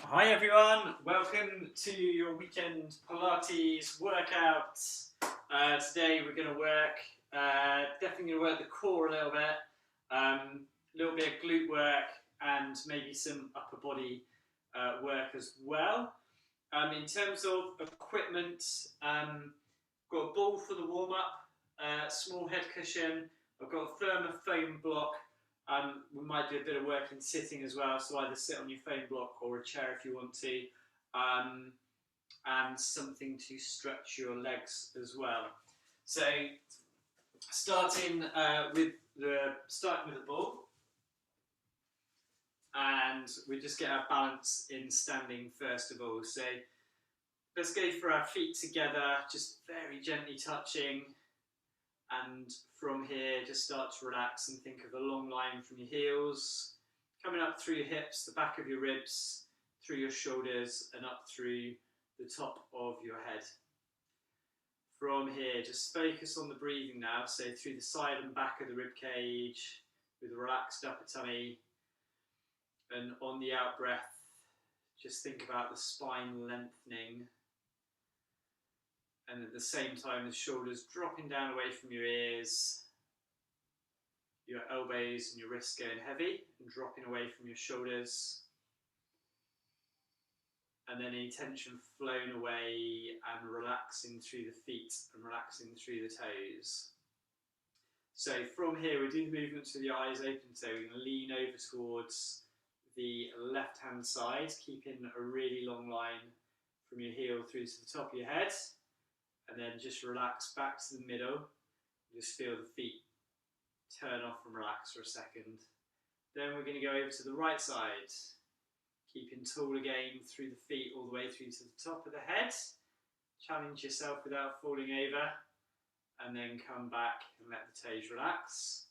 Hi everyone, welcome to your weekend Pilates workout. Today we're going to work, definitely going to work the core a little bit of glute work and maybe some upper body work as well. In terms of equipment, got a ball for the warm up, small head cushion, I've got a firmer foam block. We might do a bit of work in sitting as well, so either sit on your foam block or a chair if you want to, and something to stretch your legs as well. So starting with the ball, and we just get our balance in standing first of all. So let's go for our feet together, just very gently touching. And from here, just start to relax and think of a long line from your heels, coming up through your hips, the back of your ribs, through your shoulders, and up through the top of your head. From here, just focus on the breathing now, so through the side and back of the rib cage, with a relaxed upper tummy. And on the out breath, just think about the spine lengthening. And at the same time, the shoulders dropping down away from your ears, your elbows and your wrists going heavy and dropping away from your shoulders. And then any tension flown away and relaxing through the feet and relaxing through the toes. So from here, we do the movements with the eyes open, so we're going to lean over towards the left-hand side, keeping a really long line from your heel through to the top of your head. And then just relax back to the middle. Just feel the feet turn off and relax for a second. Then we're going to go over to the right side. Keeping tall again through the feet all the way through to the top of the head. Challenge yourself without falling over. And then come back and let the toes relax.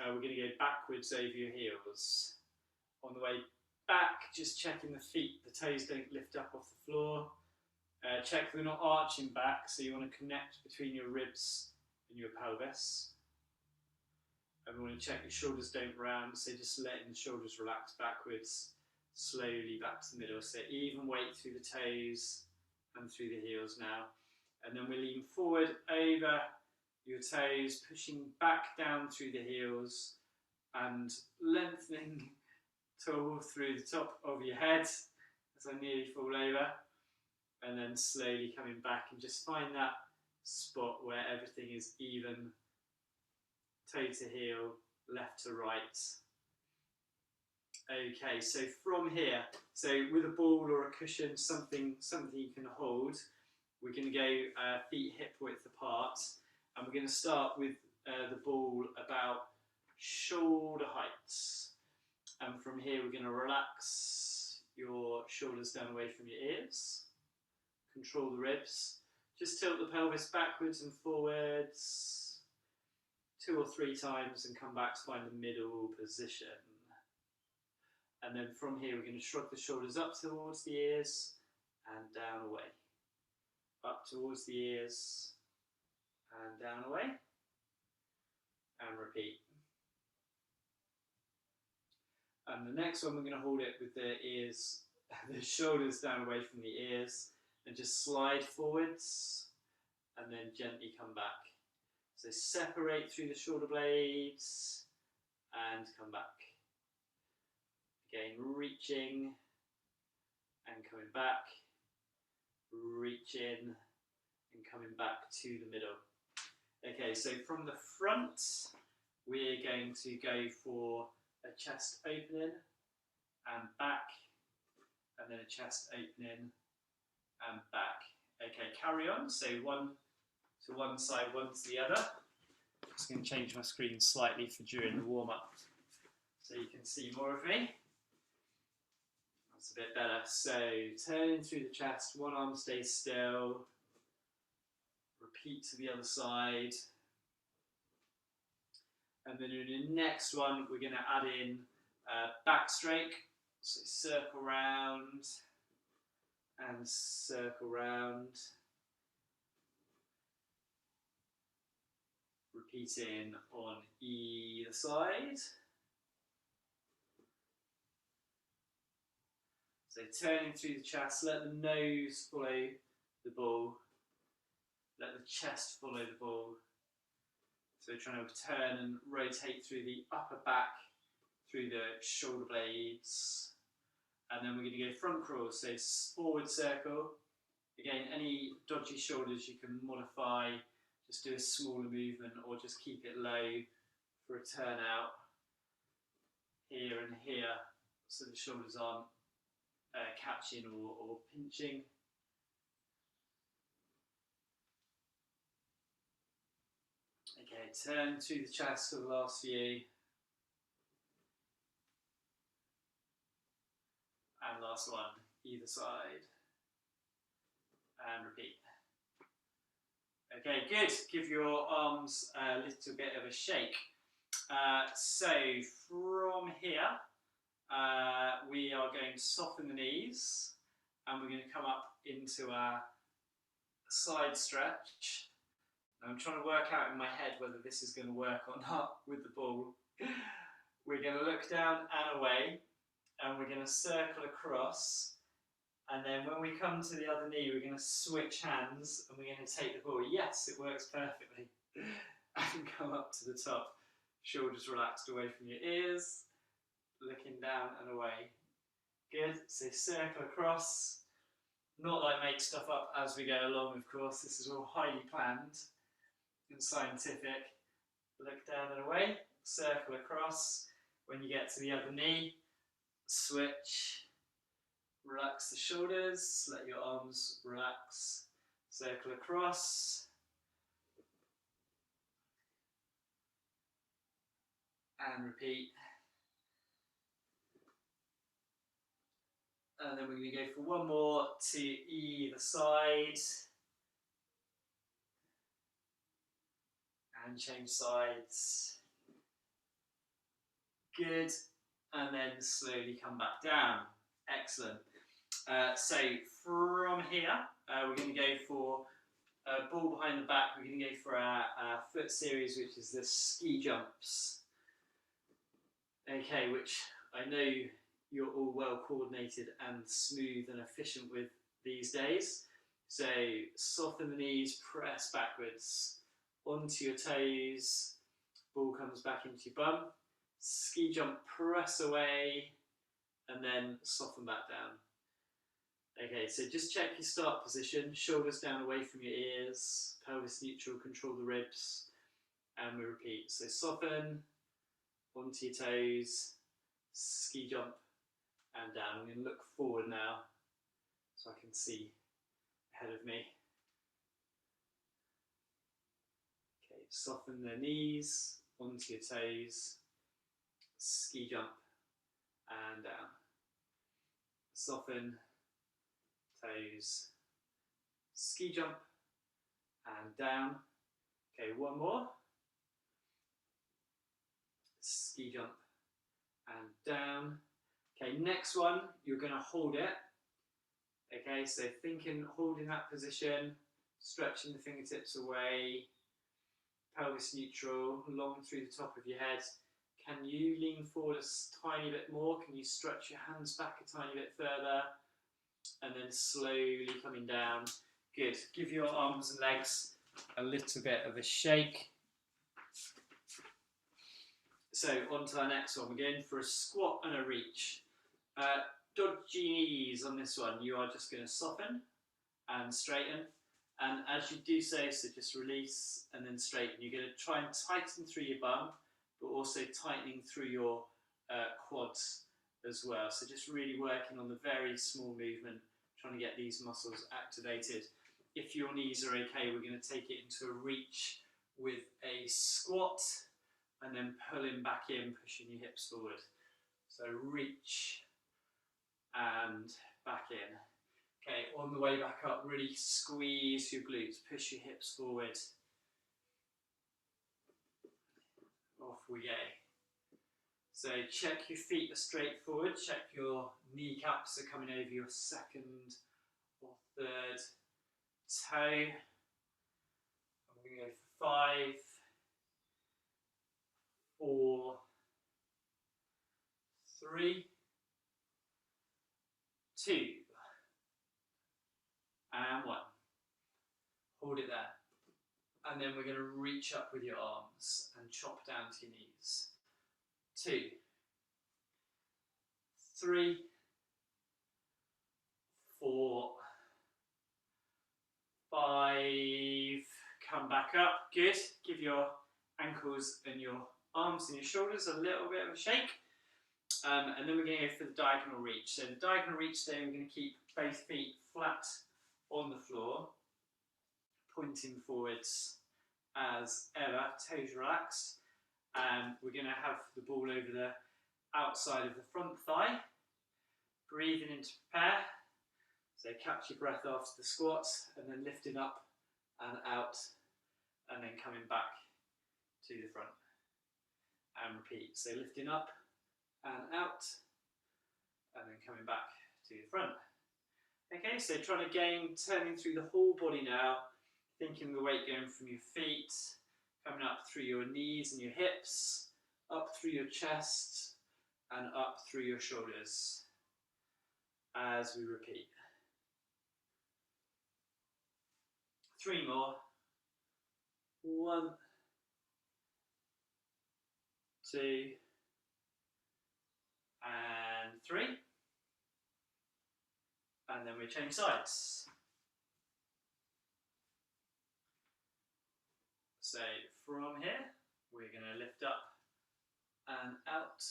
We're going to go backwards over your heels. On the way back, just checking the feet. The toes don't lift up off the floor. Check they're not arching back, so you want to connect between your ribs and your pelvis. And we want to check your shoulders don't round, so just letting the shoulders relax backwards, slowly back to the middle. So even weight through the toes and through the heels now. And then we lean forward over your toes, pushing back down through the heels and lengthening tall through the top of your head as I nearly fall over. And then slowly coming back and just find that spot where everything is even, toe to heel, left to right. Okay, so from here, so with a ball or a cushion, something you can hold, we're going to go feet hip width apart, and we're going to start with the ball about shoulder height. And from here, we're going to relax your shoulders down away from your ears. Control the ribs. Just tilt the pelvis backwards and forwards 2 or 3 times and come back to find the middle position. And then from here, we're going to shrug the shoulders up towards the ears and down away. Up towards the ears and down away. And repeat. And the next one, we're going to hold it with the ears, the shoulders down away from the ears. And just slide forwards and then gently come back. So separate through the shoulder blades and come back. Again, reaching and coming back, reaching and coming back to the middle. Okay, so from the front, we're going to go for a chest opening and back, and then a chest opening and back. Okay, carry on. So one to one side, one to the other. I'm just going to change my screen slightly for during the warm-up so you can see more of me. That's a bit better. So turning through the chest, one arm stays still. Repeat to the other side. And then in the next one, we're going to add in backstroke. So circle round and circle round. Repeating on either side. So turning through the chest, let the nose follow the ball, let the chest follow the ball. So trying to turn and rotate through the upper back, through the shoulder blades. And then we're going to go front crawl, so forward circle. Again, any dodgy shoulders you can modify, just do a smaller movement or just keep it low for a turnout here and here, so the shoulders aren't catching or pinching. Okay, turn to the chest for the last few. And last one, either side. And repeat. Okay, good. Give your arms a little bit of a shake. So from here, we are going to soften the knees and we're going to come up into our side stretch. I'm trying to work out in my head whether this is going to work or not with the ball. We're going to look down and away, and we're going to circle across, and then when we come to the other knee, we're going to switch hands and we're going to take the ball. Yes, it works perfectly. And come up to the top. Shoulders relaxed away from your ears, looking down and away. Good. So circle across. Not like make stuff up as we go along, of course. This is all highly planned and scientific. Look down and away, circle across. When you get to the other knee, switch, relax the shoulders, let your arms relax, circle across. And repeat. And then we're going to go for one more to either side. And change sides. Good. And then slowly come back down. Excellent. So from here, we're going to go for a ball behind the back. We're going to go for our foot series, which is the ski jumps. Okay, which I know you're all well coordinated and smooth and efficient with these days. So soften the knees, press backwards. Onto your toes, ball comes back into your bum, ski jump, press away, and then soften back down. Okay, so just check your start position, shoulders down away from your ears, pelvis neutral, control the ribs, and we repeat. So soften, onto your toes, ski jump, and down. I'm going to look forward now, so I can see ahead of me. Soften the knees, onto your toes, ski jump, and down. Soften, toes, ski jump, and down. Okay, one more. Ski jump, and down. Okay, next one, you're going to hold it. Okay, so thinking, holding that position, stretching the fingertips away, pelvis neutral, long through the top of your head. Can you lean forward a tiny bit more? Can you stretch your hands back a tiny bit further? And then slowly coming down. Good. Give your arms and legs a little bit of a shake. So on to our next one. We're going for a squat and a reach. Dodgy knees on this one. You are just going to soften and straighten. And as you do so just release and then straighten. You're going to try and tighten through your bum, but also tightening through your quads as well. So just really working on the very small movement, trying to get these muscles activated. If your knees are okay, we're going to take it into a reach with a squat and then pulling back in, pushing your hips forward. So reach and back in. Okay, on the way back up, really squeeze your glutes, push your hips forward. Off we go. So check your feet are straight forward, check your kneecaps are coming over your second or third toe. I'm going to go for 5, 4, 3, 2, and 1. Hold it there. And then we're going to reach up with your arms and chop down to your knees. 2, 3, 4, 5, come back up, good. Give your ankles and your arms and your shoulders a little bit of a shake. And then we're going to go for the diagonal reach. So the diagonal reach today, we're going to keep both feet flat on the floor, pointing forwards as ever, toes relaxed. And we're going to have the ball over the outside of the front thigh. Breathing in to prepare. So catch your breath after the squats, and then lifting up and out, and then coming back to the front. And repeat. So lifting up and out, and then coming back to the front. Okay, so trying to gain, turning through the whole body now, thinking the weight going from your feet, coming up through your knees and your hips, up through your chest, and up through your shoulders as we repeat. 3 more. 1, 2, and 3. And then we change sides. So from here, we're going to lift up and out,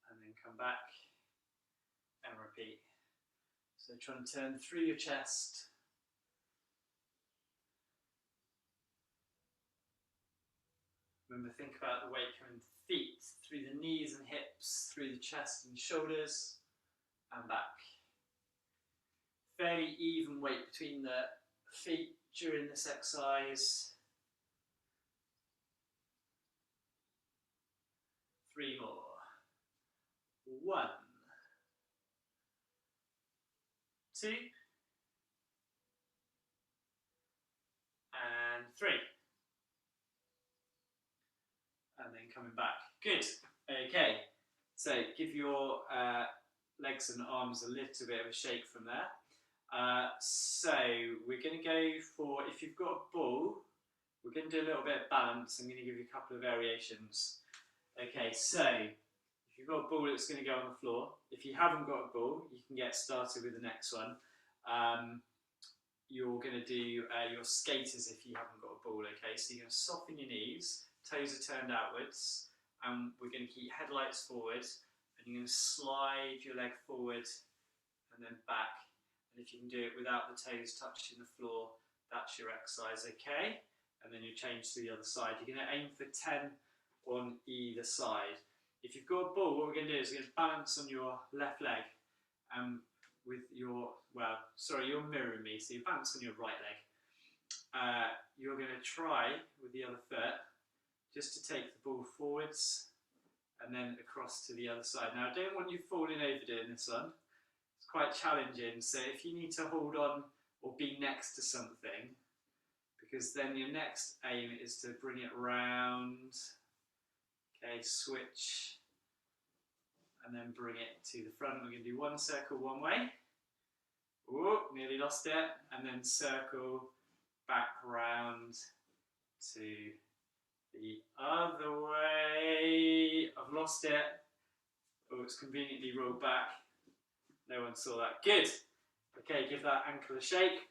and then come back and repeat. So try and turn through your chest. Remember, think about the weight coming feet, through the knees and hips, through the chest and shoulders, and back. Fairly even weight between the feet during this exercise. 3 more. 1, 2, and 3. And then coming back. Good. Okay. So give your legs and arms a little bit of a shake from there. So we're going to go for, if you've got a ball, we're going to do a little bit of balance. I'm going to give you a couple of variations. Okay, so if you've got a ball that's going to go on the floor, if you haven't got a ball, you can get started with the next one. You're going to do your skaters if you haven't got a ball, okay? So you're going to soften your knees, toes are turned outwards, and we're going to keep headlights forward, and you're going to slide your leg forward and then back. And if you can do it without the toes touching the floor, that's your exercise, okay? And then you change to the other side. You're going to aim for 10 on either side. If you've got a ball, what we're going to do is we're going to balance on your left leg with your, well, sorry, you're mirroring me, so you balance on your right leg. You're going to try with the other foot just to take the ball forwards and then across to the other side. Now, I don't want you falling over doing this one. It's quite challenging, so if you need to hold on or be next to something, because then your next aim is to bring it round. Okay, switch, and then bring it to the front. We're going to do one circle one way. Ooh, nearly lost it. And then circle back round to the other way. I've lost it. Oh, it's conveniently rolled back. No one saw that. Good. Okay, give that ankle a shake.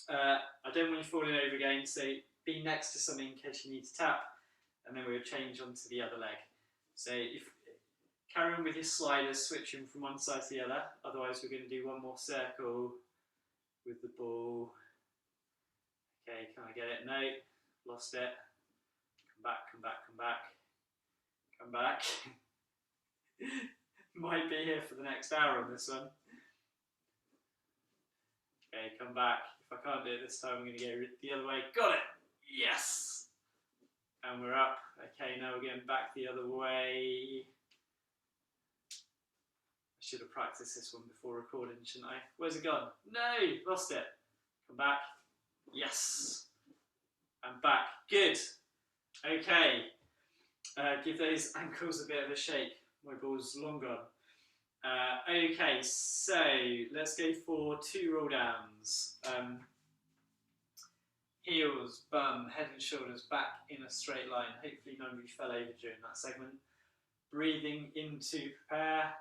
I don't want you falling over again, so be next to something in case you need to tap. And then we'll change onto the other leg. So if carry on with your sliders, switching from one side to the other. Otherwise, we're going to do one more circle with the ball. Okay, can I get it? No, lost it. Come back, come back, come back. Come back. Might be here for the next hour on this one. Okay, come back. If I can't do it this time, I'm going to go the other way. Got it! Yes! And we're up. Okay, now we're going back the other way. I should have practiced this one before recording, shouldn't I? Where's it gone? No! Lost it. Come back. Yes! And back. Good. Okay. Give those ankles a bit of a shake. My ball's long gone. Okay, so let's go for 2 roll downs. Heels, bum, head and shoulders back in a straight line. Hopefully none of you fell over during that segment. Breathing in to prepare.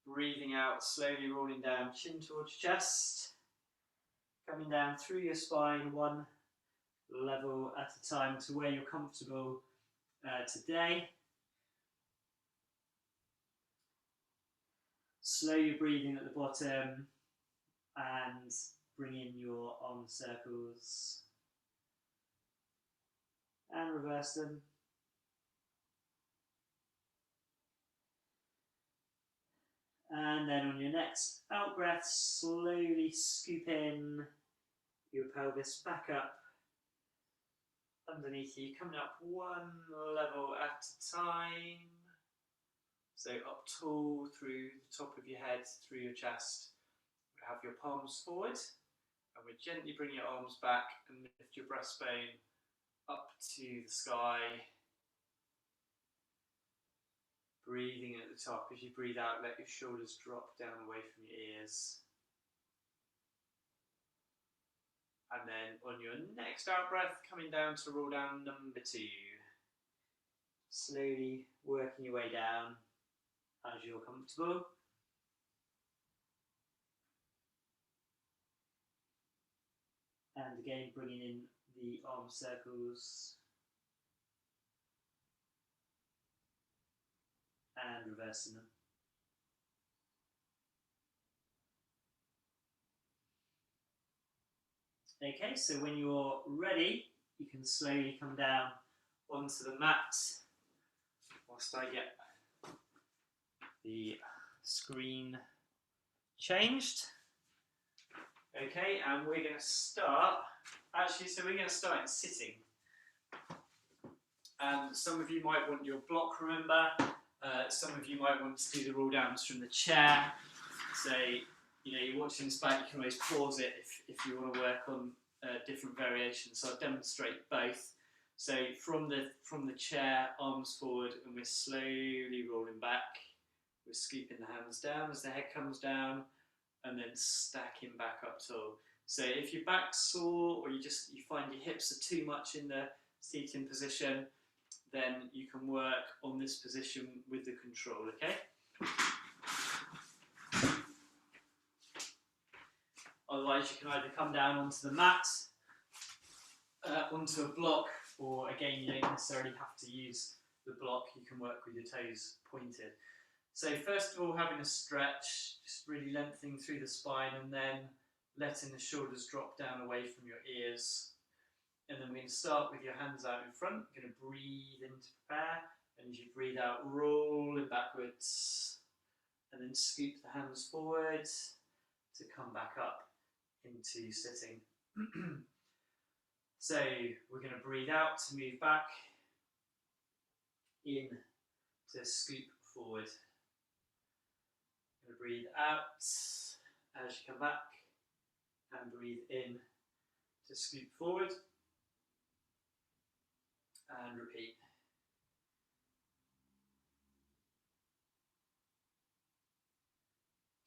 Breathing out, slowly rolling down, chin towards chest. Coming down through your spine, one level at a time to where you're comfortable today. Slow your breathing at the bottom and bring in your arm circles and reverse them. And then on your next out breath, slowly scoop in your pelvis back up underneath you, coming up one level at a time. So up tall through the top of your head, through your chest. Have your palms forward, and we gently bring your arms back and lift your breastbone up to the sky. Breathing at the top. As you breathe out, let your shoulders drop down away from your ears. And then on your next out breath, coming down to roll down number 2. Slowly working your way down as you're comfortable. And again, bringing in the arm circles. And reversing them. Okay, so when you're ready, you can slowly come down onto the mat whilst I get the screen changed. Okay, and we're going to start, we're going to start in sitting. And some of you might want your block, remember. Some of you might want to do the roll downs from the chair. So, you're watching this back, you can always pause it if you want to work on different variations. So I'll demonstrate both. So from the chair, arms forward, and we're slowly rolling back. We're scooping the hands down as the head comes down, and then stacking back up tall. So if your back's sore, or you find your hips are too much in the seating position, then you can work on this position with the control, okay? Otherwise, you can either come down onto the mat, onto a block, or again, you don't necessarily have to use the block. You can work with your toes pointed. So first of all, having a stretch, just really lengthening through the spine, and then letting the shoulders drop down away from your ears. And then we're going to start with your hands out in front. You're going to breathe in to prepare, and as you breathe out, roll it backwards, and then scoop the hands forward to come back up into sitting. So we're going to breathe out to move back, in to scoop forward. Going to breathe out as you come back, and breathe in to scoop forward, and repeat.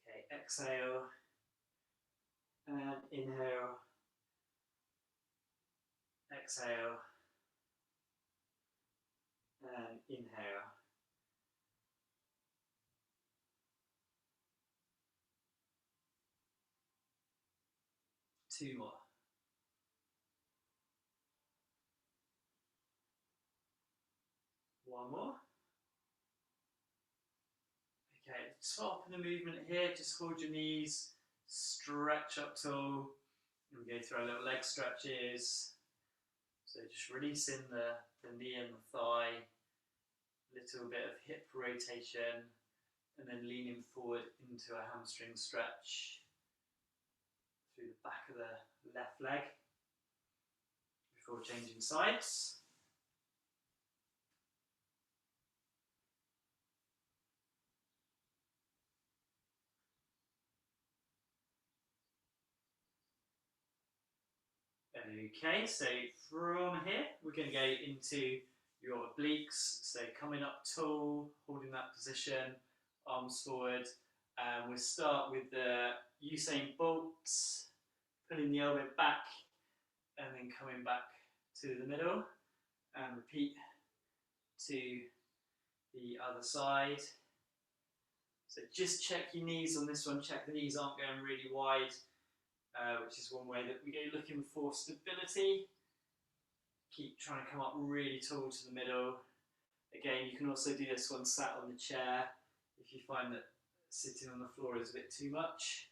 Okay, exhale, and inhale, exhale, and inhale. Two more. One more. Okay, at the top of the movement here, just hold your knees, stretch up tall, and we go through our little leg stretches. So just releasing the knee and the thigh, little bit of hip rotation, and then leaning forward into a hamstring stretch through the back of the left leg before changing sides. Okay, so from here, we're going to go into your obliques. So coming up tall, holding that position, arms forward, We'll start with the Usain Bolt, pulling the elbow back and then coming back to the middle, and repeat to the other side. So just check your knees on this one, check the knees aren't going really wide, which is one way that we go looking for stability. Keep trying to come up really tall to the middle. Again, you can also do this one sat on the chair if you find that sitting on the floor is a bit too much.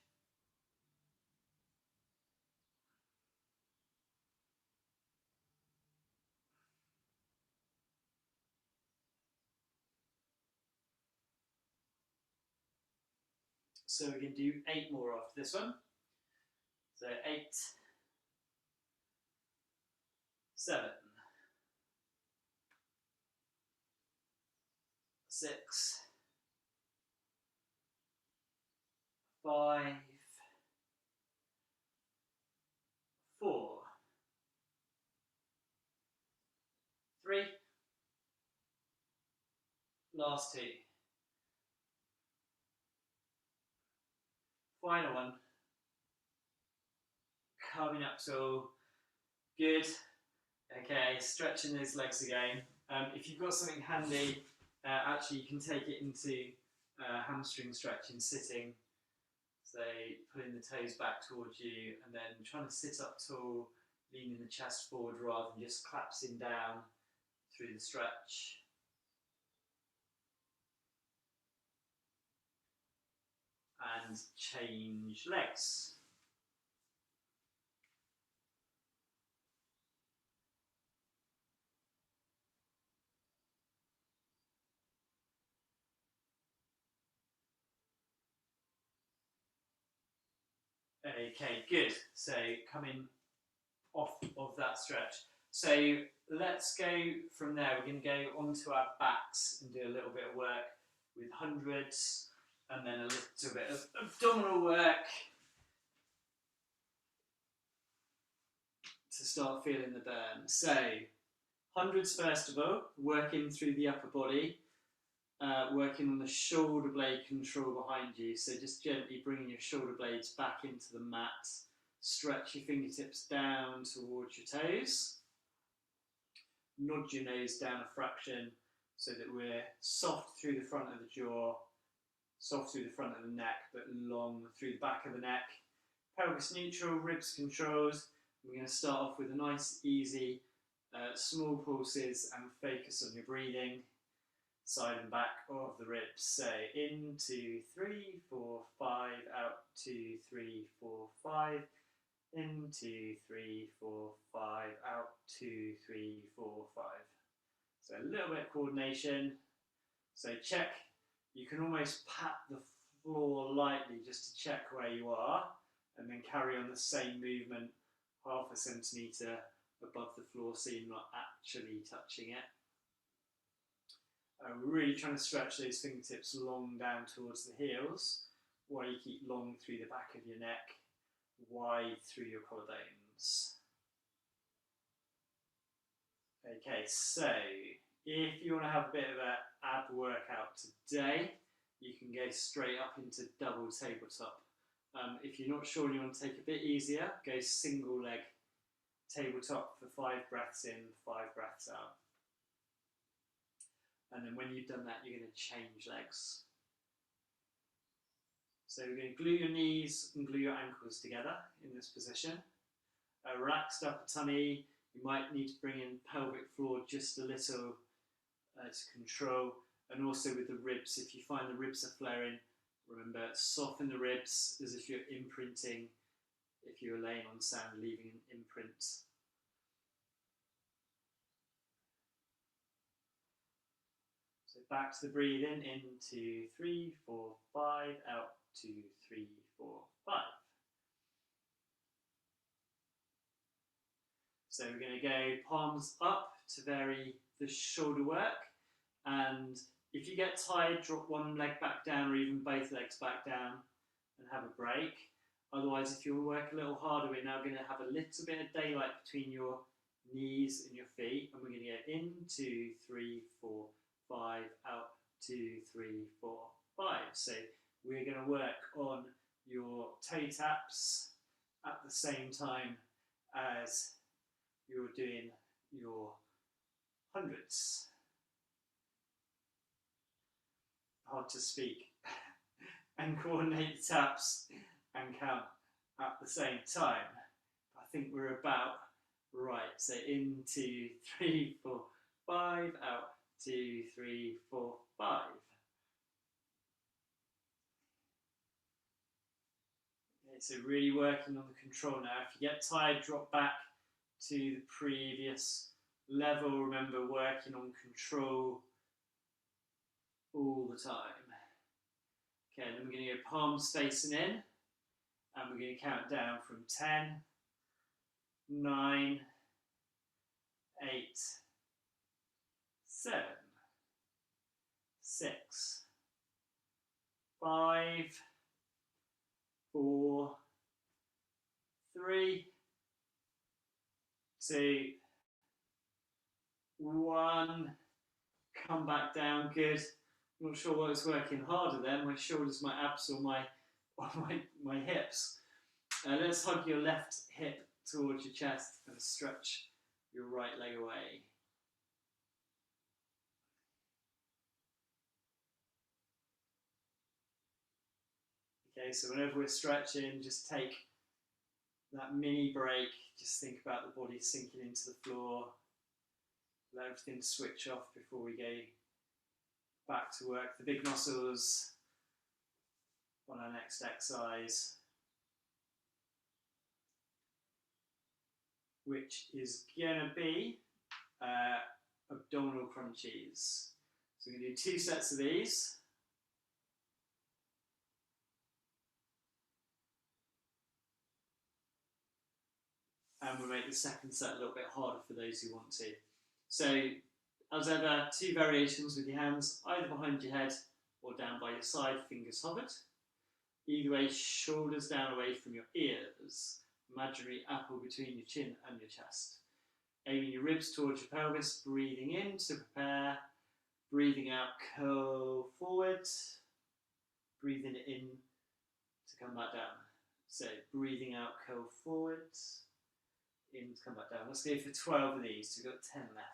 So we can do 8 more after this one. So 8, 7, 6, 5, 4, 3, last 2. Final one. Coming up tall. Good. Okay, stretching those legs again. If you've got something handy, actually you can take it into hamstring stretching sitting. So pulling the toes back towards you and then trying to sit up tall, leaning the chest forward rather than just collapsing down through the stretch. And change legs. Okay, good. So coming off of that stretch. So let's go from there. We're going to go onto our backs and do a little bit of work with hundreds and then a little bit of abdominal work to start feeling the burn. So hundreds first of all, working through the upper body. Working on the shoulder blade control behind you, so just gently bringing your shoulder blades back into the mat. Stretch your fingertips down towards your toes. Nod your nose down a fraction so that we're soft through the front of the jaw, soft through the front of the neck, but long through the back of the neck. Pelvis neutral, ribs controlled. We're going to start off with a nice, easy, small pulses and focus on your breathing. Side and back of the ribs. So in 2, 3, 4, 5, out 2, 3, 4, 5, in 2, 3, 4, 5, out 2, 3, 4, 5. So a little bit of coordination. So check, you can almost pat the floor lightly just to check where you are, and then carry on the same movement 0.5 centimetre above the floor so you're not actually touching it. We're really trying to stretch those fingertips long down towards the heels, while you keep long through the back of your neck, wide through your collarbones. Okay, so if you want to have a bit of an ab workout today, you can go straight up into double tabletop. If you're not sure and you want to take it a bit easier, go single leg tabletop for 5 breaths in, 5 breaths out. And then when you've done that, you're going to change legs. So we're going to glue your knees and glue your ankles together in this position. A relaxed upper tummy. You might need to bring in pelvic floor just a little to control. And also with the ribs, if you find the ribs are flaring, remember, soften the ribs as if you're imprinting, if you were laying on sand, leaving an imprint. So back to the breathing, in 2, 3, 4, 5, out 2, 3, 4, 5. So we're going to go palms up to vary the shoulder work, and if you get tired, drop one leg back down or even both legs back down and have a break. Otherwise, if you want to work a little harder, we're now going to have a little bit of daylight between your knees and your feet, and we're going to go in 2, 3, 4, 5, out 2, 3, 4, 5. So we're going to work on your toe taps at the same time as you're doing your hundreds. Hard to speak. And coordinate the taps and count at the same time. I think we're about right. So in 2, 3, 4, 5, out 2, 3, 4, 5. Okay, so really working on the control now. If you get tired, drop back to the previous level. Remember, working on control all the time. Okay, then we're going to go palms facing in, and we're going to count down from 10, 9, 8, 7, 6, 5, 4, 3, 2, 1. Come back down, good. I'm not sure what's working harder then, my shoulders, my abs, or my hips. Let's hug your left hip towards your chest and stretch your right leg away. Okay, so whenever we're stretching, just take that mini break. Just think about the body sinking into the floor. Let everything switch off before we go back to work the big muscles on our next exercise, which is gonna be abdominal crunchies. So we're gonna do 2 sets of these. And we'll make the second set a little bit harder for those who want to. So, as ever, 2 variations with your hands, either behind your head or down by your side, fingers hovered. Either way, shoulders down away from your ears, imaginary apple between your chin and your chest. Aiming your ribs towards your pelvis, breathing in to prepare, breathing out, curl forward, breathing in to come back down. So, breathing out, curl forward, in to come back down. Let's go for 12 of these, so we've got 10 left.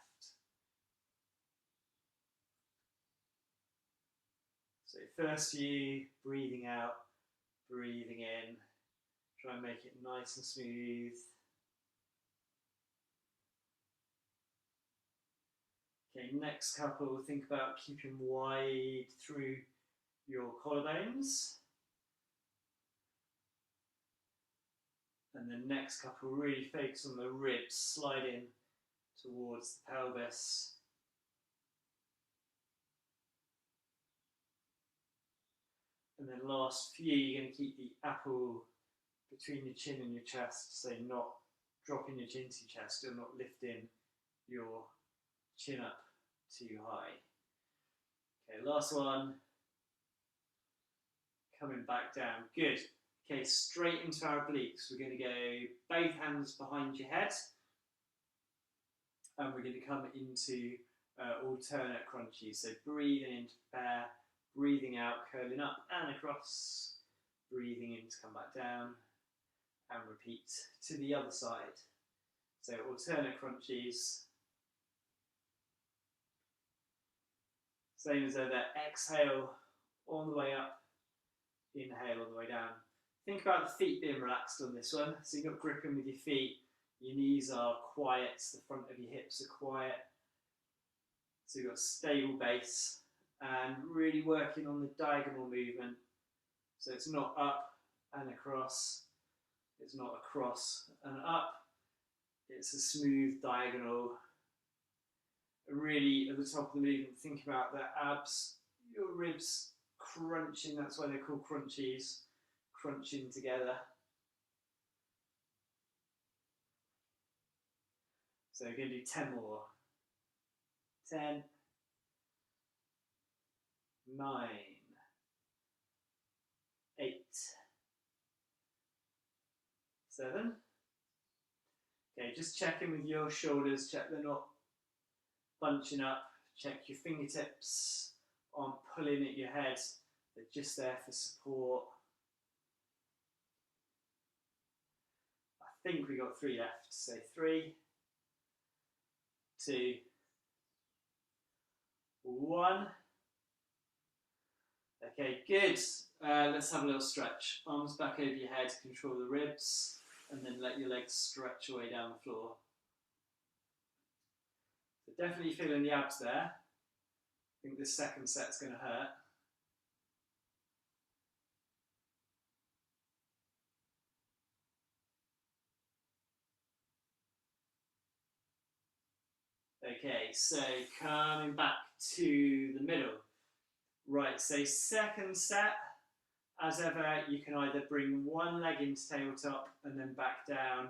So first few, breathing out, breathing in. Try and make it nice and smooth. Okay, next couple, think about keeping wide through your collarbones. And then next couple, really focus on the ribs, sliding towards the pelvis. And then last few, you're going to keep the apple between your chin and your chest, so not dropping your chin to your chest, still not lifting your chin up too high. Okay, last one. Coming back down, good. Okay, straight into our obliques. We're going to go both hands behind your head, and we're going to come into alternate crunchies. So breathing in to prepare, breathing out, curling up and across, breathing in to come back down, and repeat to the other side. So alternate crunchies. Same as over, exhale all the way up, inhale all the way down. Think about the feet being relaxed on this one. So you're not gripping with your feet, your knees are quiet, the front of your hips are quiet. So you've got a stable base and really working on the diagonal movement. So it's not up and across, it's not across and up, it's a smooth diagonal. Really at the top of the movement, think about the abs, your ribs crunching, that's why they're called crunchies, crunching together. So we're going to do 10 more. 10, 9, 8, 7. Okay, just checking with your shoulders, check they're not bunching up, check your fingertips aren't pulling at your head They're just there for support. I think we got 3 left. So 3, 2, 1. Okay, good. Let's have a little stretch. Arms back over your head, control the ribs, and then let your legs stretch away down the floor. So definitely feeling the abs there. I think this second set's going to hurt. Okay, so coming back to the middle. Right, so second set, as ever, you can either bring one leg into tabletop and then back down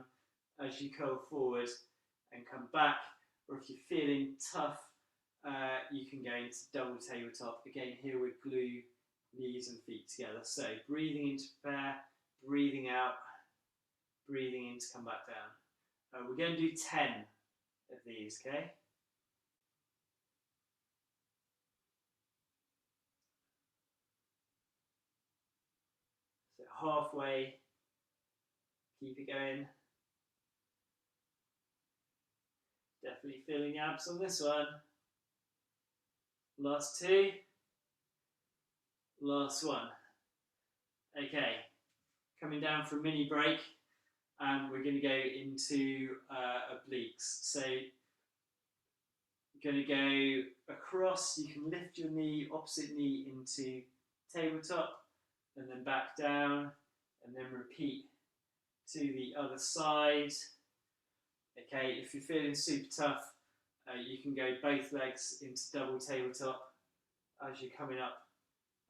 as you curl forward and come back, or if you're feeling tough, you can go into double tabletop. Again, here we glue knees and feet together. So breathing in to prepare, breathing out, breathing in to come back down. We're going to do 10 of these, okay? So halfway, keep it going. Definitely feeling the abs on this one. Last 2. Last one. Okay, coming down for a mini break, and we're going to go into obliques. So you're going to go across. You can lift your knee, opposite knee into tabletop, and then back down, and then repeat to the other side. Okay, if you're feeling super tough, you can go both legs into double tabletop as you're coming up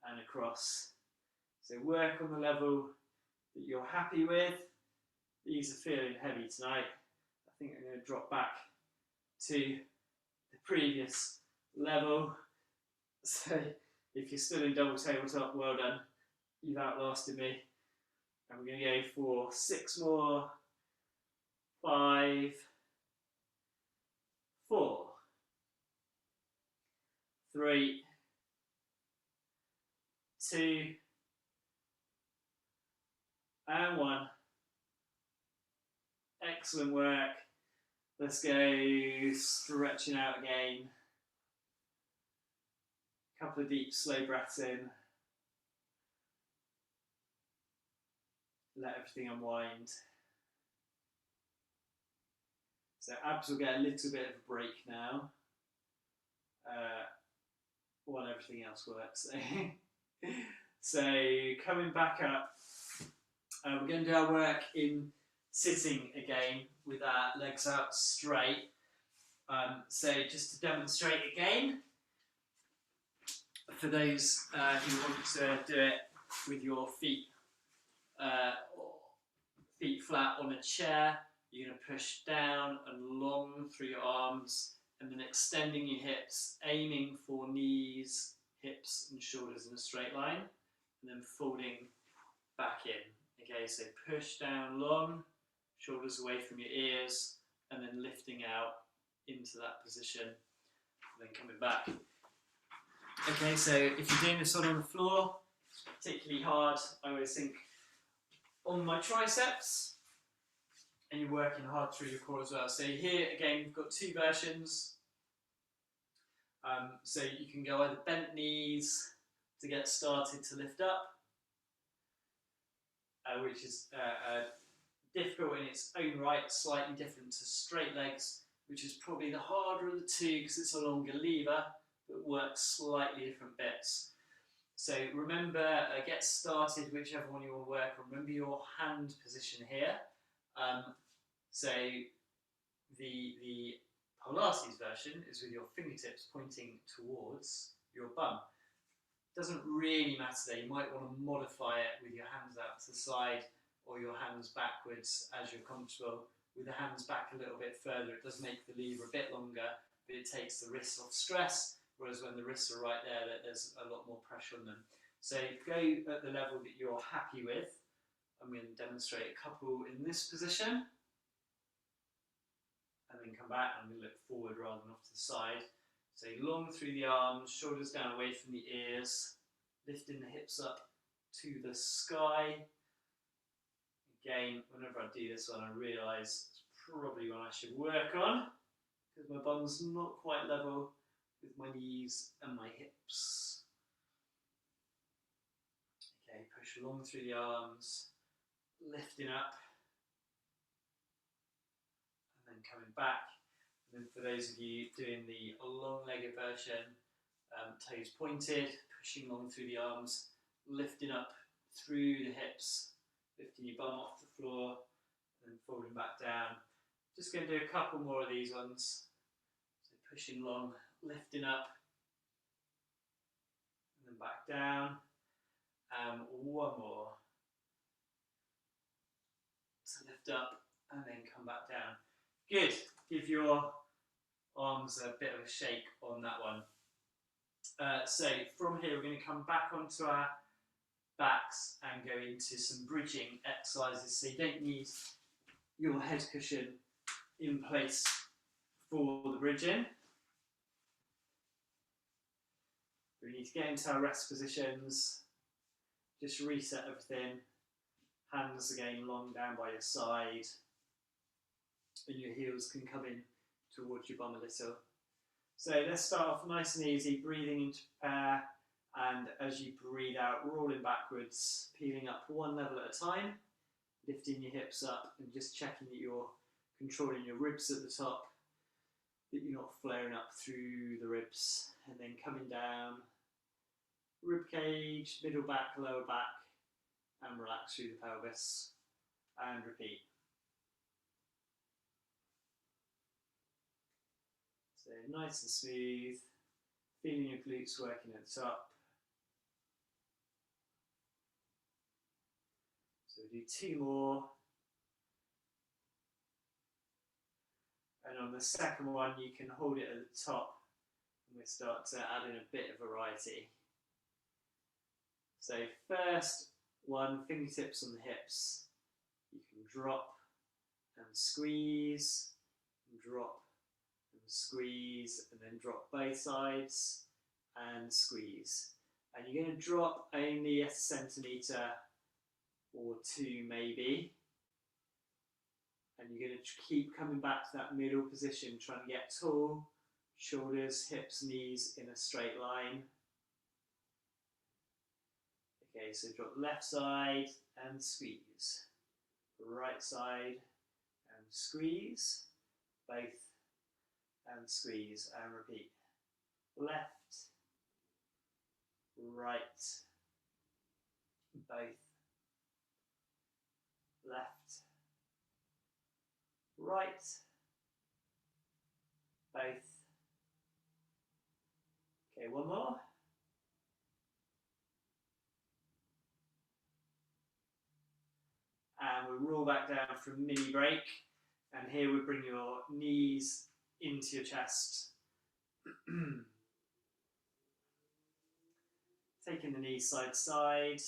and across. So work on the level that you're happy with. These are feeling heavy tonight. I think I'm going to drop back to the previous level. So if you're still in double tabletop, well done. You've outlasted me. And we're going to go for 6 more. 5, 4, 3, 2, and 1. Excellent work. Let's go stretching out again. A couple of deep, slow breaths in. Let everything unwind. So abs will get a little bit of a break now, while everything else works. So coming back up, we're going to do our work in sitting again with our legs out straight. So just to demonstrate again, for those who want to do it with your feet flat on a chair, you're going to push down and long through your arms, and then extending your hips, aiming for knees, hips and shoulders in a straight line, and then folding back in. Okay, so push down long, shoulders away from your ears, and then lifting out into that position, and then coming back. Okay, so if you're doing this on the floor, it's particularly hard, I always think, on my triceps, and you're working hard through your core as well. So here, again, we've got 2 versions. So you can go either bent knees to get started to lift up, which is difficult in its own right, slightly different to straight legs, which is probably the harder of the 2 because it's a longer lever, but works slightly different bits. So remember, get started, whichever one you want to work on. Remember your hand position here. So the Pilates version is with your fingertips pointing towards your bum. Doesn't really matter there. You might want to modify it with your hands out to the side or your hands backwards as you're comfortable. With the hands back a little bit further, it does make the lever a bit longer, but it takes the wrists off stress, whereas when the wrists are right there, there's a lot more pressure on them. So go at the level that you're happy with. I'm going to demonstrate a couple in this position, and then come back and we look forward rather than off to the side. So long through the arms, shoulders down away from the ears, lifting the hips up to the sky. Again, whenever I do this one, I realise it's probably one I should work on because my bum's not quite level with my knees and my hips. Okay, push long through the arms, lifting up, and then coming back. And then for those of you doing the long-legged version, toes pointed, pushing long through the arms, lifting up through the hips, lifting your bum off the floor, and then folding back down. Just going to do a couple more of these ones. So pushing long, lifting up, and then back down. One more. So lift up and then come back down. Good. Give your arms a bit of a shake on that one. So from here, we're going to come back onto our backs and go into some bridging exercises. So you don't need your head cushion in place for the bridging. We need to get into our rest positions. Just reset everything. Hands again long down by your side. And your heels can come in towards your bum a little. So let's start off nice and easy, breathing in to prepare. And as you breathe out, rolling backwards, peeling up one level at a time, lifting your hips up and just checking that you're controlling your ribs at the top, that you're not flaring up through the ribs. And then coming down, rib cage, middle back, lower back, and relax through the pelvis. And repeat. So nice and smooth, feeling your glutes working at the top. So we'll do two more. And on the second one, you can hold it at the top and we'll start to add in a bit of variety. So first one, fingertips on the hips. You can drop and squeeze, and drop and squeeze, and then drop both sides and squeeze. And you're going to drop only a centimetre or two maybe. And you're going to keep coming back to that middle position, trying to get tall, shoulders, hips, knees in a straight line. Okay, so drop left side and squeeze. Right side and squeeze. Both and squeeze and repeat. Left, right, both. Left, right, both. Okay, one more. And we'll roll back down for a mini break. And here we bring your knees into your chest. Taking the knees side to side.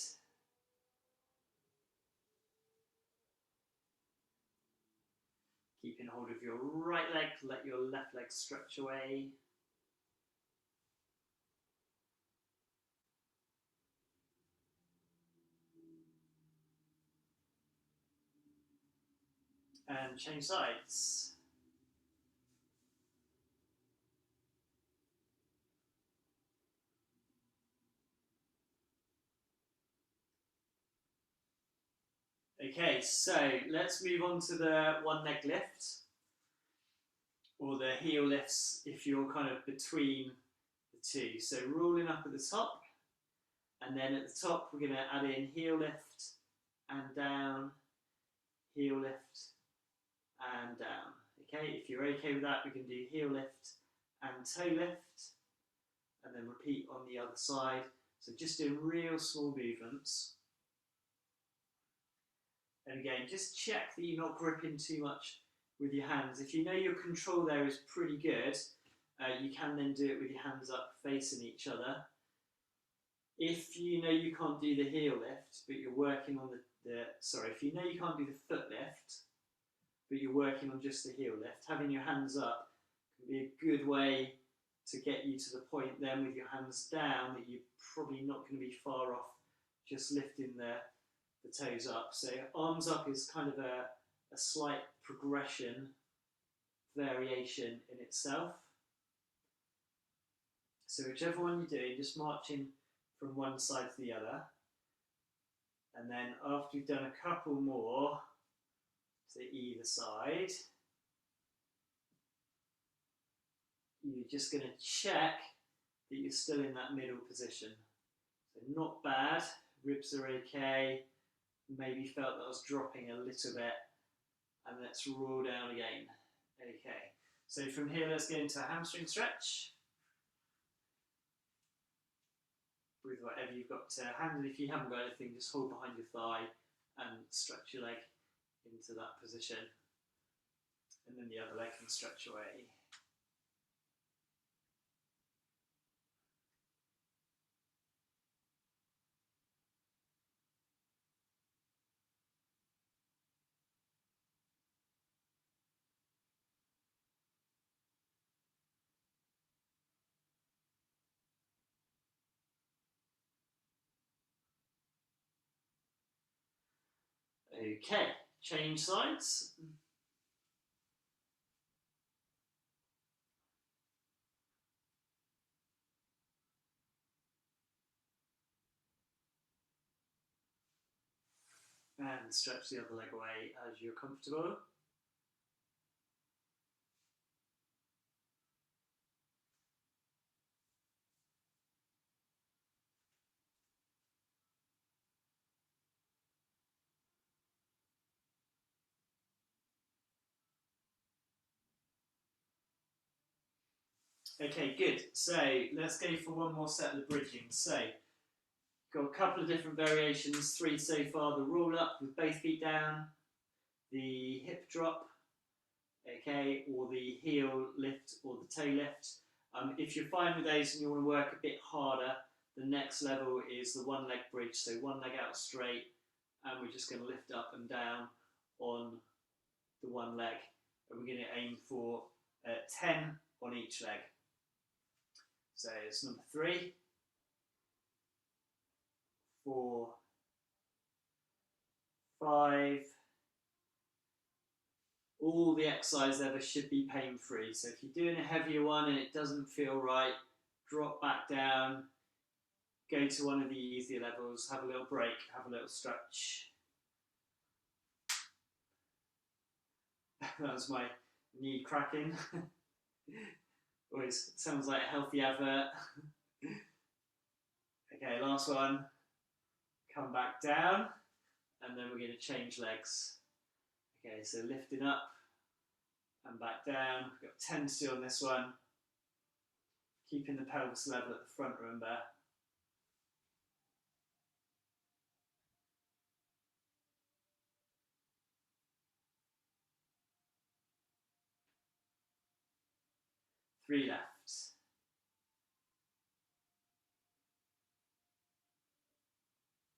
Keeping hold of your right leg, let your left leg stretch away. And change sides. Okay, so let's move on to the one leg lift, or the heel lifts if you're kind of between the two. So rolling up at the top, and then at the top we're going to add in heel lift and down, heel lift and down. Okay, if you're okay with that, we can do heel lift and toe lift, and then repeat on the other side. So just doing real small movements. And again, just check that you're not gripping too much with your hands. If you know your control there is pretty good, you can then do it with your hands up facing each other. If you know you can't do the heel lift, but you're working on if you know you can't do the foot lift, but you're working on just the heel lift, having your hands up can be a good way to get you to the point then with your hands down that you're probably not going to be far off just lifting the toes up. So arms up is kind of a slight progression, variation in itself. So whichever one you're doing, just marching from one side to the other. And then after you've done a couple more to either side, you're just going to check that you're still in that middle position. So not bad, ribs are okay, maybe felt that I was dropping a little bit, and let's roll down again. Okay, so from here let's get into a hamstring stretch. With whatever you've got to hand, and if you haven't got anything, just hold behind your thigh and stretch your leg into that position, and then the other leg can stretch away. Okay, change sides. And stretch the other leg away as you're comfortable. Okay, good. So let's go for one more set of the bridging. So got a couple of different variations, 3 so far. The roll up with both feet down, the hip drop, okay, or the heel lift or the toe lift. If you're fine with those and you want to work a bit harder, the next level is the one leg bridge. So one leg out straight, and we're just going to lift up and down on the one leg. And we're going to aim for 10 on each leg. So it's number 3, 4, 5. All the exercise ever should be pain-free. So if you're doing a heavier one and it doesn't feel right, drop back down, go to one of the easier levels, have a little break, have a little stretch. That was my knee cracking. Always sounds like a healthy advert. Okay, last one. Come back down, and then we're going to change legs. Okay, so lifting up and back down. We've got 10 to do on this one. Keeping the pelvis level at the front, remember. Three left.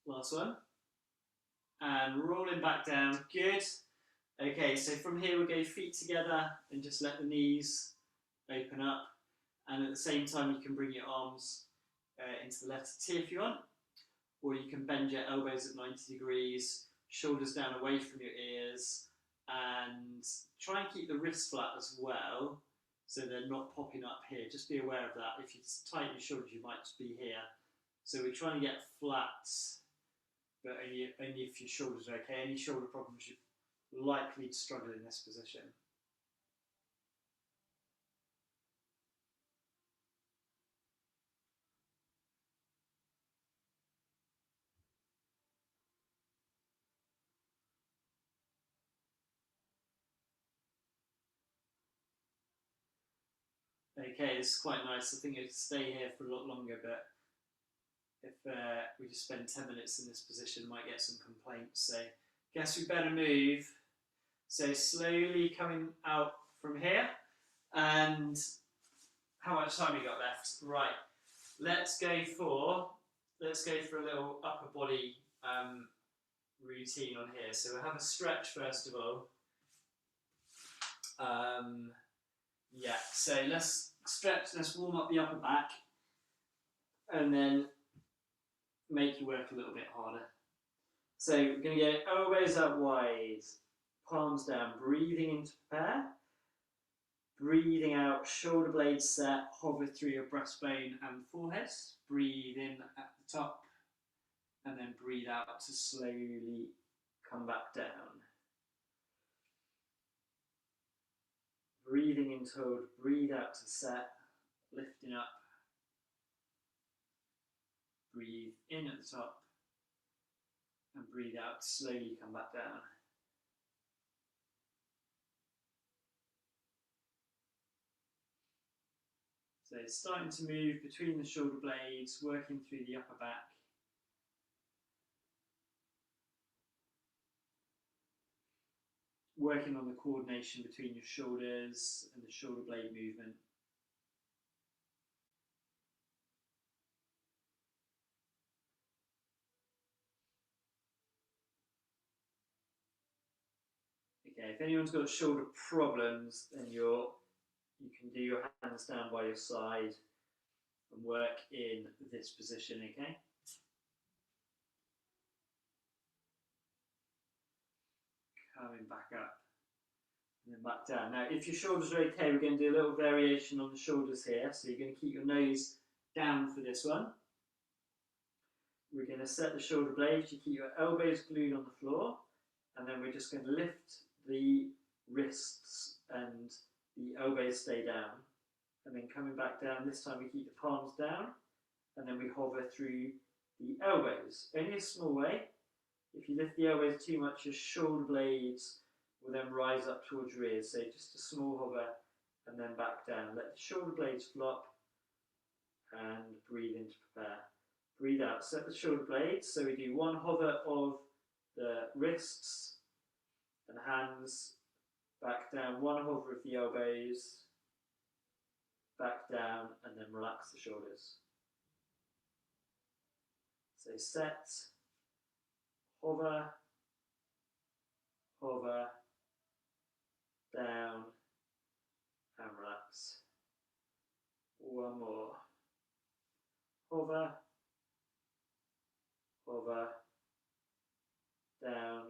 Last one. And rolling back down, good. Okay, so from here we'll go feet together and just let the knees open up. And at the same time you can bring your arms into the letter T if you want. Or you can bend your elbows at 90 degrees, shoulders down away from your ears, and try and keep the wrists flat as well, so they're not popping up here. Just be aware of that. If you tighten your shoulders, you might just be here. So we're trying to get flat, but only if your shoulders are okay. Any shoulder problems, you're likely to struggle in this position. Okay, this is quite nice. I think it'd stay here for a lot longer, but if we just spend 10 minutes in this position, might get some complaints. So guess we better move. So slowly coming out from here. And how much time we got left? Right, let's go for a little upper body routine on here. So we'll have a stretch first of all. Yeah, so let's stretch, let's warm up the upper back, and then make you work a little bit harder. So we're going to go elbows out wide, palms down, breathing into prepare. Breathing out, shoulder blades set, hover through your breastbone and forehead. Breathe in at the top, and then breathe out to slowly come back down. Breathing into hold, breathe out to set, lifting up. Breathe in at the top, and breathe out, slowly come back down. So starting to move between the shoulder blades, working through the upper back. Working on the coordination between your shoulders and the shoulder blade movement. Okay, if anyone's got shoulder problems, then you can do your hands down by your side and work in this position, okay? Coming back up and then back down. Now, if your shoulders are okay, we're going to do a little variation on the shoulders here. So you're going to keep your nose down for this one. We're going to set the shoulder blades. You keep your elbows glued on the floor, and then we're just going to lift the wrists and the elbows stay down. And then coming back down, this time we keep the palms down, and then we hover through the elbows. Only a small way. If you lift the elbows too much, your shoulder blades will then rise up towards your ears. So just a small hover and then back down. Let the shoulder blades flop and breathe in to prepare. Breathe out, set the shoulder blades. So we do one hover of the wrists and hands, back down, one hover of the elbows, back down, and then relax the shoulders. So set, hover, hover, down, and relax. One more. Hover, hover, down,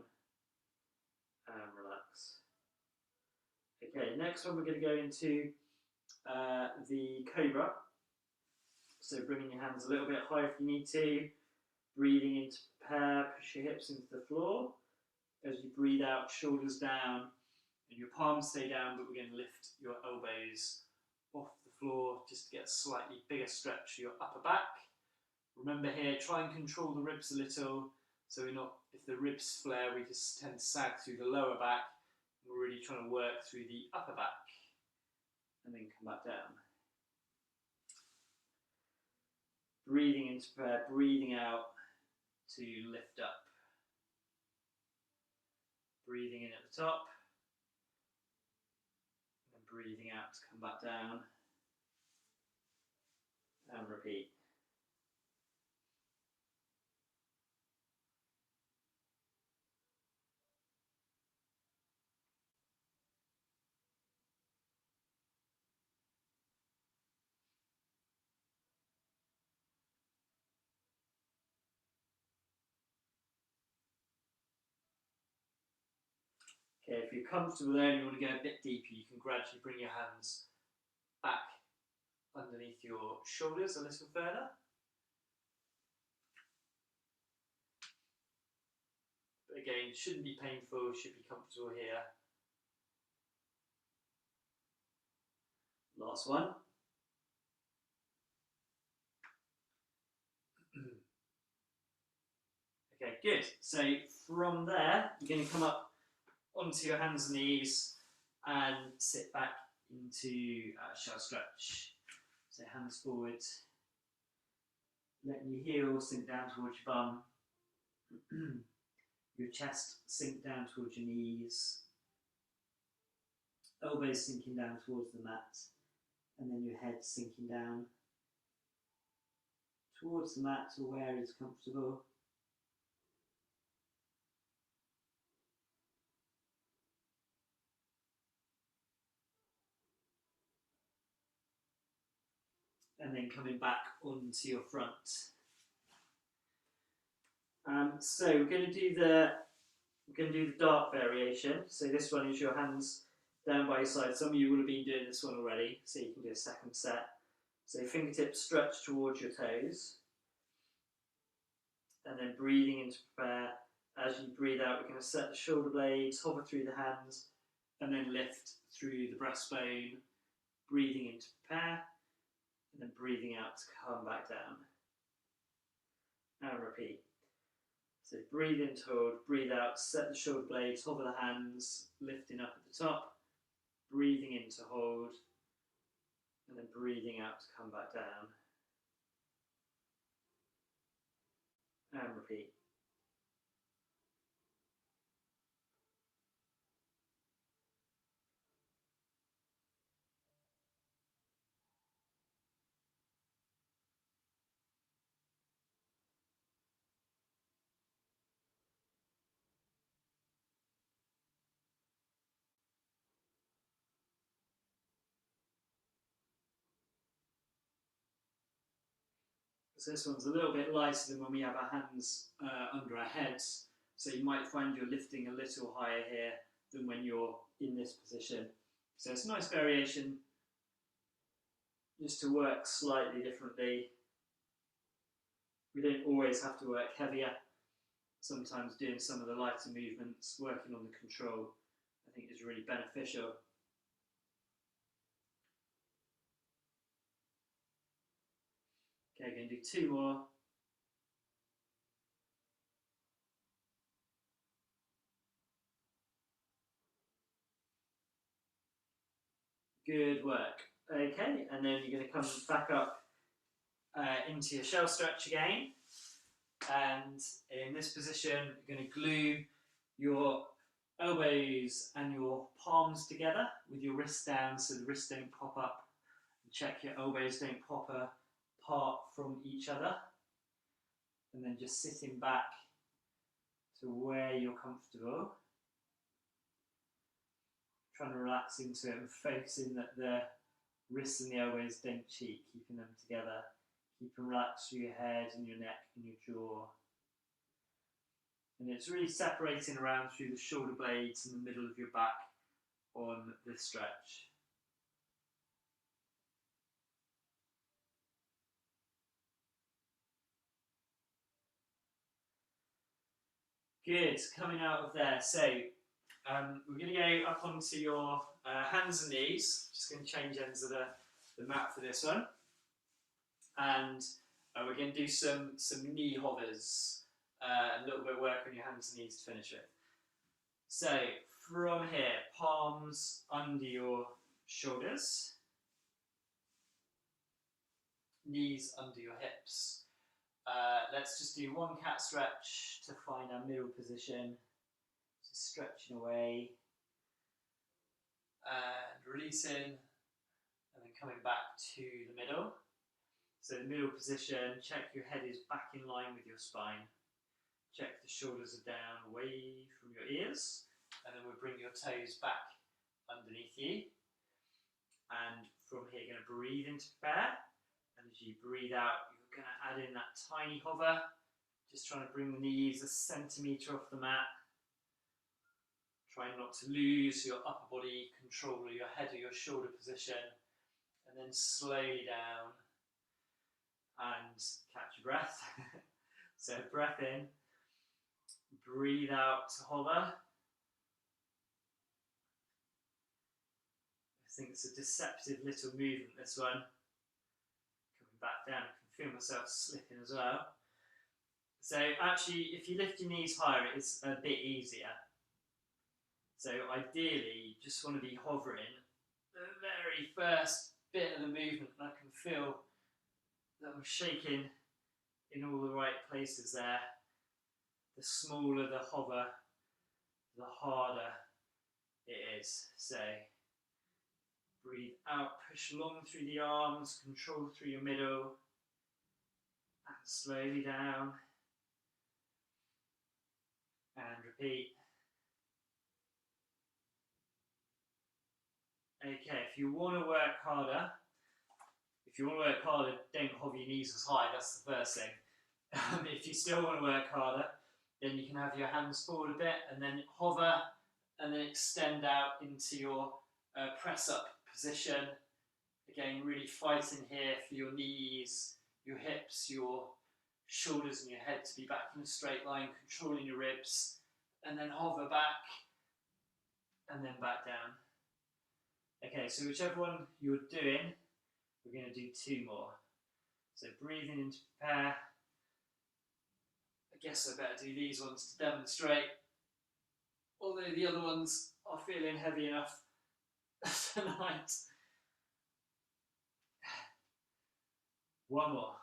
and relax. Okay, next one we're going to go into the cobra. So bringing your hands a little bit higher if you need to. Breathing in to prepare, push your hips into the floor. As you breathe out, shoulders down, and your palms stay down, but we're going to lift your elbows off the floor just to get a slightly bigger stretch for your upper back. Remember here, try and control the ribs a little, so we're not, if the ribs flare, we just tend to sag through the lower back. We're really trying to work through the upper back, and then come back down. Breathing in to prepare, breathing out to lift up. Breathing in at the top, and breathing out to come back down, and repeat. Okay, if you're comfortable there and you want to go a bit deeper, you can gradually bring your hands back underneath your shoulders a little further. But again, shouldn't be painful, should be comfortable here. Last one. Okay, good. So from there, you're going to come up onto your hands and knees and sit back into shell stretch. So hands forward, letting your heels sink down towards your bum, your chest sink down towards your knees, elbows sinking down towards the mat, and then your head sinking down towards the mat or where is comfortable. and then coming back onto your front. So we're going to do the dart variation. So this one is your hands down by your side. Some of you will have been doing this one already, so you can do a second set. So fingertips stretch towards your toes, and then breathing in to prepare. As you breathe out, we're going to set the shoulder blades, hover through the hands, and then lift through the breastbone, breathing in to prepare, and then breathing out to come back down. And repeat. So breathe in to hold, breathe out, set the shoulder blades, hover the hands, lifting up at the top, breathing in to hold, and then breathing out to come back down. And repeat. So this one's a little bit lighter than when we have our hands under our heads. So you might find you're lifting a little higher here than when you're in this position. So it's a nice variation just to work slightly differently. We don't always have to work heavier. Sometimes doing some of the lighter movements, working on the control, I think is really beneficial. Okay, going to do 2 more. Good work. Okay, and then you're going to come back up into your shell stretch again. And in this position, you're going to glue your elbows and your palms together with your wrists down so the wrists don't pop up. And check your elbows don't pop apart from each other. And then just sitting back to where you're comfortable. Trying to relax into it and focusing that the wrists and the elbows don't cheat, keeping them together. Keep them relaxed through your head and your neck and your jaw. And it's really separating around through the shoulder blades and the middle of your back on this stretch. Good, coming out of there. So we're going to go up onto your hands and knees. Just going to change ends of the mat for this one. And we're going to do some knee hovers. A little bit of work on your hands and knees to finish it. So from here, palms under your shoulders, knees under your hips. Let's just do 1 cat stretch to find our middle position. Just stretching away and releasing, and then coming back to the middle. So the middle position, check your head is back in line with your spine. Check the shoulders are down away from your ears, and then we'll bring your toes back underneath you. And from here, you're going to breathe into prepare. And as you breathe out, you're going to add in that tiny hover, just trying to bring the knees a centimetre off the mat. Trying not to lose your upper body control of your head or your shoulder position. And then slowly down and catch your breath. So breath in, breathe out to hover. I think it's a deceptive little movement, this one. Coming back down, I can feel myself slipping as well. So actually, if you lift your knees higher, it's a bit easier. So ideally, you just want to be hovering the very first bit of the movement, and I can feel that I'm shaking in all the right places there. The smaller the hover, the harder it is. So breathe out, push long through the arms, control through your middle, and slowly down. And repeat. Okay, if you want to work harder, if If you want to work harder, don't hover your knees as high, that's the first thing. If you still want to work harder, then you can have your hands forward a bit and then hover and then extend out into your press up position. Again, really fighting here for your knees, your hips, your shoulders and your head to be back in a straight line, controlling your ribs, and then hover back and then back down. Okay, so whichever one you're doing, we're going to do 2 more. So breathing in to prepare. I guess I better do these ones to demonstrate, although the other ones are feeling heavy enough tonight. 1 more.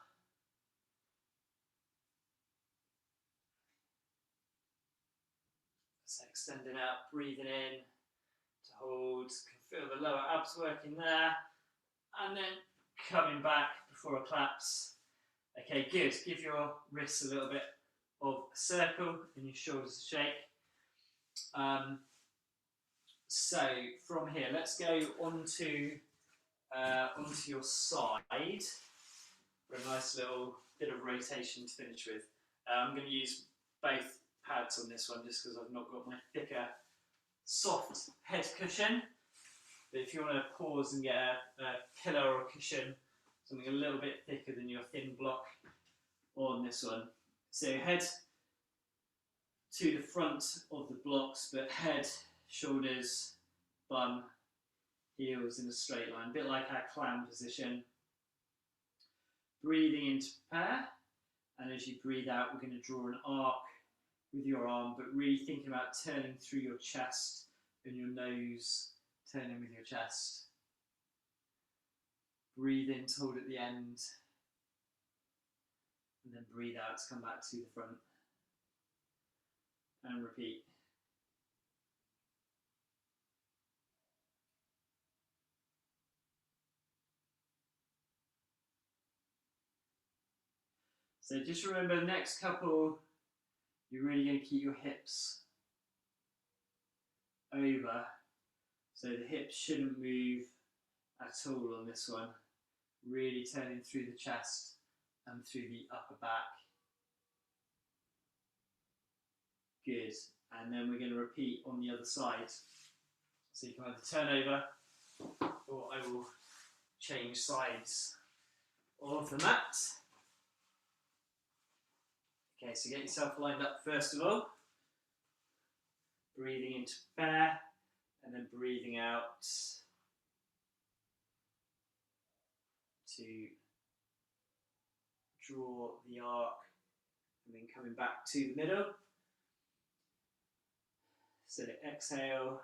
So extending out, breathing in to hold, can feel the lower abs working there, and then coming back before it claps. Okay, good. Give your wrists a little bit of a circle and your shoulders a shake. So from here, let's go onto your side for a nice little bit of rotation to finish with. I'm going to use both pads on this one just because I've not got my thicker, soft head cushion. But if you want to pause and get a pillow or a cushion, something a little bit thicker than your thin block on this one. So head to the front of the blocks, but head, shoulders, bum, heels in a straight line, a bit like our clam position. Breathing in to prepare, and as you breathe out, we're going to draw an arc with your arm, but really thinking about turning through your chest and your nose, turning with your chest. Breathe in to hold at the end, and then breathe out to come back to the front. And repeat. So just remember, the next couple, you're really going to keep your hips over. So the hips shouldn't move at all on this one. Really turning through the chest and through the upper back. Good. And then we're going to repeat on the other side. So you can either turn over, or I will change sides of the mat. Okay, so get yourself lined up first of all. Breathing into prepare, and then breathing out to draw the arc, and then coming back to the middle. So exhale,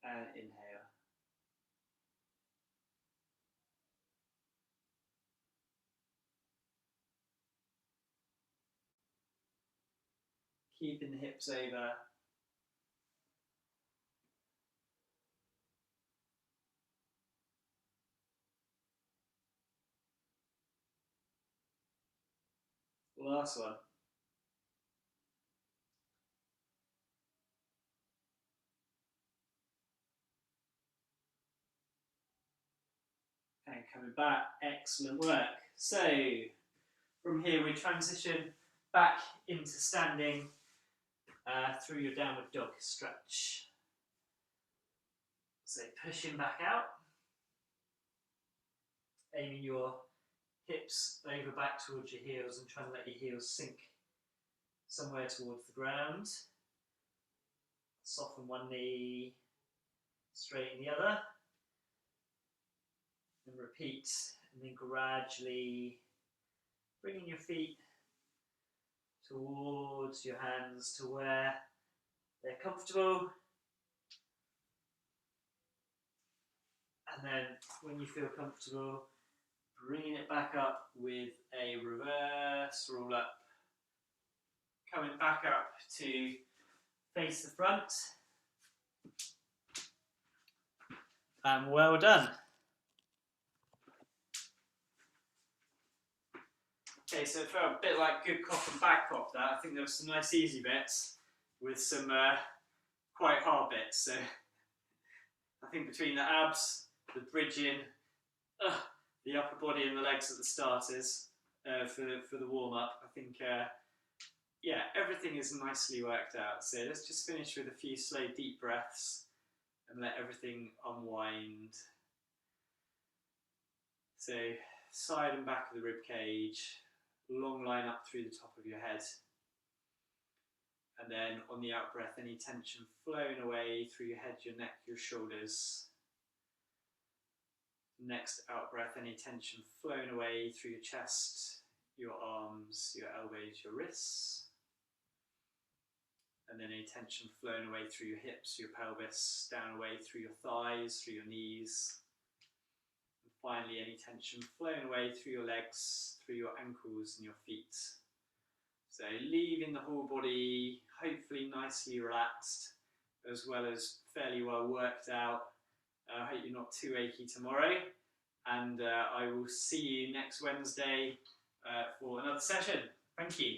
and inhale. Keeping the hips over. Last one. And coming back, excellent work. So from here we transition back into standing through your downward dog stretch. So pushing back out, aiming your hips over back towards your heels and trying to let your heels sink somewhere towards the ground. Soften one knee, straighten the other. And repeat, and then gradually bringing your feet towards your hands to where they're comfortable. And then when you feel comfortable, bringing it back up with a reverse roll up. Coming back up to face the front. And well done. Okay, so it felt a bit like good cop and bad cop that. I think there were some nice easy bits with some quite hard bits. So I think between the abs, the bridging, the upper body and the legs at the starters for the warm up, I think yeah, everything is nicely worked out. So let's just finish with a few slow deep breaths and let everything unwind. So side and back of the rib cage, long line up through the top of your head. And then on the out breath, any tension flowing away through your head, your neck, your shoulders. Next out breath, any tension flowing away through your chest, your arms, your elbows, your wrists. And then any tension flowing away through your hips, your pelvis, down away through your thighs, through your knees. And finally, any tension flowing away through your legs, through your ankles and your feet. So leaving the whole body hopefully nicely relaxed, as well as fairly well worked out. I hope you're not too achy tomorrow, and I will see you next Wednesday for another session. Thank you.